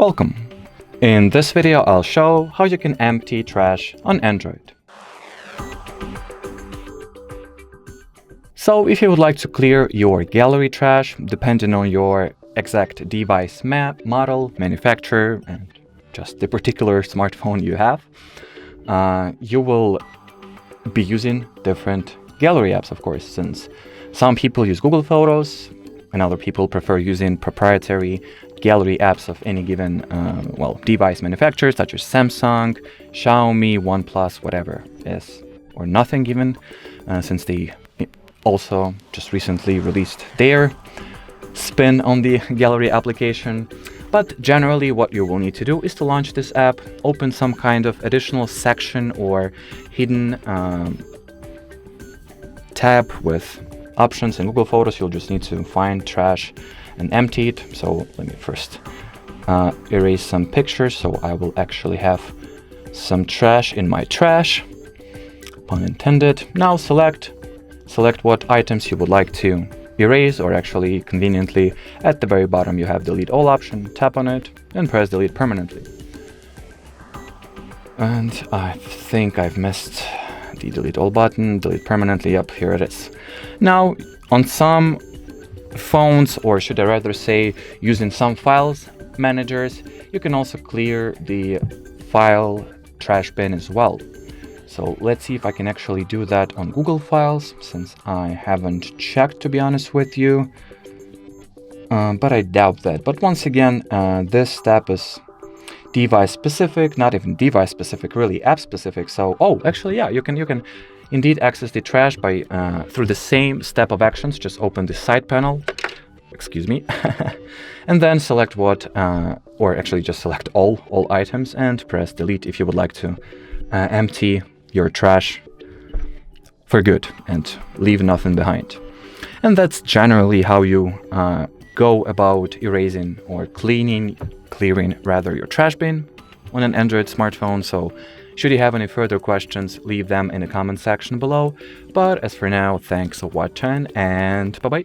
Welcome! In this video I'll show how you can empty trash on Android. So if you would like to clear your gallery trash, depending on your exact device model, manufacturer, and just the particular smartphone you have, you will be using different gallery apps, of course, since some people use Google Photos and other people prefer using proprietary gallery apps of any given device manufacturer, such as Samsung, Xiaomi, OnePlus, whatever is, or nothing even, since they also just recently released their spin on the gallery application. But generally what you will need to do is to launch this app, open some kind of additional section or hidden tab with options. In Google Photos you'll just need to find trash and empty it. So let me first erase some pictures, so I will actually have some trash in my trash, pun intended. Now select what items you would like to erase, or actually conveniently at the very bottom you have delete all option. Tap on it and press delete permanently. And I think I've missed the delete all button. Delete permanently, yep, here it is. Now on some phones, or should I rather say using some files managers, you can also clear the file trash bin as well. So let's see if I can actually do that on Google Files, since I haven't checked, to be honest with you, but I doubt that. But once again, this step is device specific, not even device specific, really app specific. So actually, yeah, you can indeed access the trash by through the same step of actions. Just open the side panel, excuse me, and then select what, or actually just select all items and press delete if you would like to empty your trash for good and leave nothing behind. And that's generally how you go about erasing or clearing rather your trash bin on an Android smartphone. So should you have any further questions, leave them in the comment section below. But as for now, thanks for watching and bye bye.